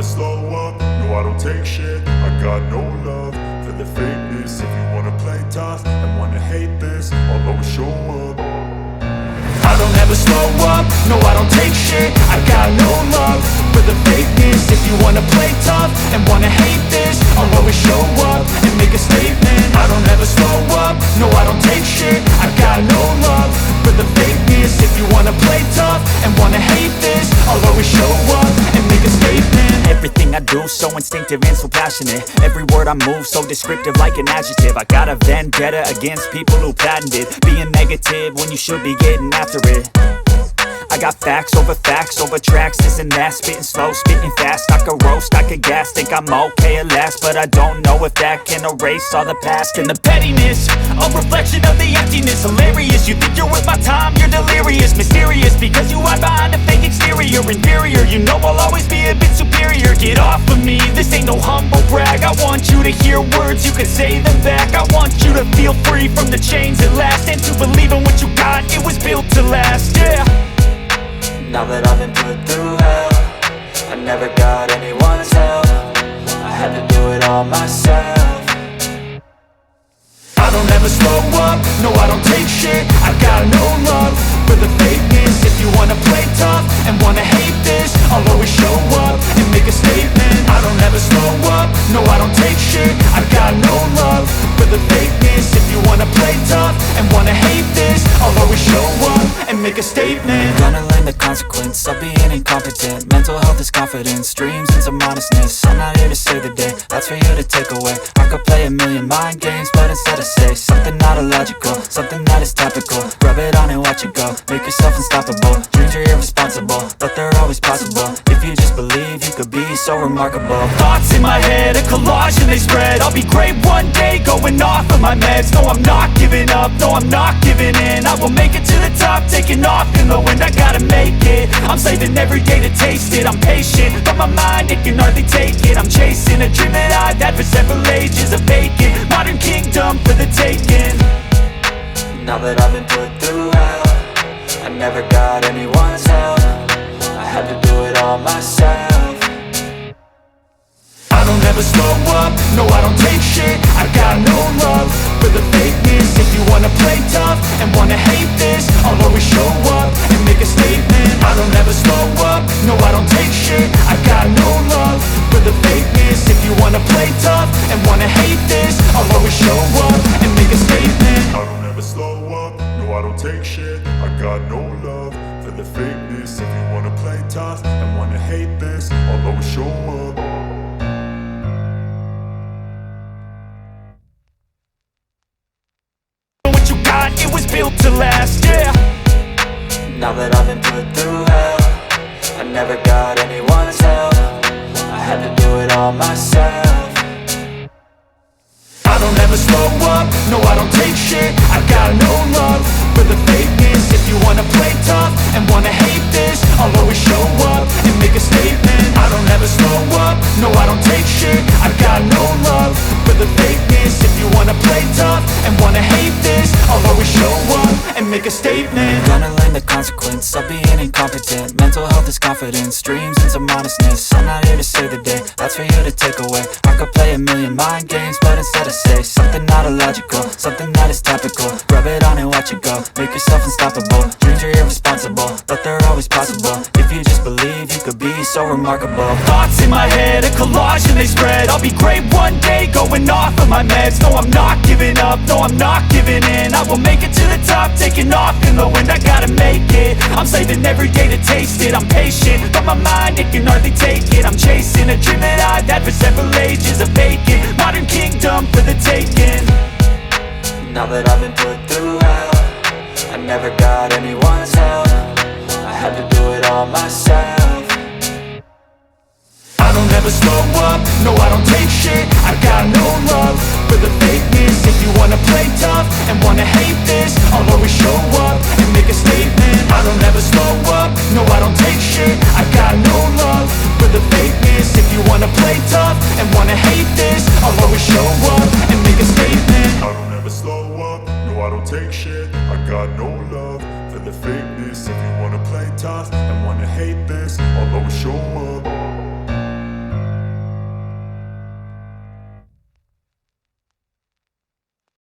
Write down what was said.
slow up, no I don't take shit. I got no love for the fakeness. If you wanna play tough and wanna hate this, I'll always show up. I don't ever slow up, no I don't take shit. I got no love for the fakeness. If you wanna play tough and wanna hate this, I'll always show up and make a statement. I don't ever slow up, no I don't take shit. I got no love for the fakeness. If you wanna play tough and wanna hate this, I'll always show up and make a statement. Everything I do so instinctive and so passionate. Every word I move so descriptive like an adjective. I got a vendetta against people who patented being negative when you should be getting after it. I got facts over tracks, this and that. Spitting slow, spitting fast, I could roast, I could gas. Think I'm okay at last, but I don't know if that can erase all the past. And the pettiness, a reflection of the emptiness. Hilarious, you think you're worth my time, you're delirious. Mysterious, because you hide behind a fake exterior. Inferior, you know I'll always be a bit superior. Get off of me, this ain't no humble brag. I want you to hear words, you can say them back. I want you to feel free from the chains at last, and to believe in what you got, it was built to last, yeah. Now that I've been put through hell, I never got anyone's help. I had to do it all myself. I don't ever slow up, no I don't take shit. I got no love for the fakeness. If you wanna play tough and wanna hate this, I'll always show up and make a statement. I don't ever slow up, no I don't take shit. I got no love for the fakeness. If you wanna play tough and wanna hate this, I'll always show up and make a statement. Gonna learn the consequence of being incompetent. Mental health is confidence, dreams and some honestness. I'm not here to save the day, that's for you to take away. I could play a million mind games, but instead I say something not illogical, something that is topical. Rub it on and watch it go, make yourself unstoppable. Dreams are irresponsible, but they're always possible. If you just believe, you could be so remarkable. Thoughts in my head, a collage and they spread. I'll be great one day, going off of my meds. No, I'm not giving up, no, I'm not giving in. I will make it to the top, taking off in the wind. I gotta make it, I'm saving every day to taste it. I'm patient, but my mind, it can hardly take it. I'm chasing a dream that I've had for several ages. A vacant, modern kingdom for the taking. Now that I've been put through hell, I never got anyone's help. I had to do it all myself. I don't ever slow up, no I don't take shit. I got no love for the fakeness. If you wanna play tough and wanna hate this, I'll always show up and make a statement. I don't ever slow up, no I don't take shit. I got no love for the fakeness. If you wanna play tough and wanna hate this, I'll always show up and make a statement. I don't ever slow up, no I don't take shit. I got no love for the fakeness. If you wanna play tough and wanna hate this, I'll always show up. It was built to last, yeah. Now that I've been put through hell, I never got anyone's help. I had to do it all myself. I don't ever slow up, no I don't take shit. I got no love for the fakeness. If you wanna play tough and wanna hate this, I'll always show up and make a statement. I don't ever slow up, no I don't take shit. I got no love for the fakeness. If you wanna play tough and wanna hate this, I'll always show up and make a statement. Gonna learn the consequence of being incompetent. Mental health is confidence, dreams and some honestness. I'm not here to save the day, that's for you to take away. I could play a million mind games, but instead I say something not illogical, something that is topical. Rub it on and watch it go, make yourself unstoppable. Dreams are irresponsible, but they're always possible. If you just believe, you could be so remarkable. Thoughts in my head, a collage and they spread. I'll be great one day, going off of my meds. No, I'm not giving up, no, I'm not giving in. I will make it to the top, taking off in the wind. I gotta make it, I'm saving every day to taste it. I'm patient, but my mind, it can hardly take it. I'm chasing a dream that I've had for several ages. A vacant, modern kingdom for the taking. Now that I've been put through hell, I never got anyone's help. I had to do it all myself. I don't ever slow up, no I don't take shit. I got no love for the fakeness. If you wanna play tough and wanna hate this, I'll always show up and make a statement. I don't ever slow up, no I don't take shit. I got no love for the fakeness. If you wanna play tough and wanna hate this, I'll always show up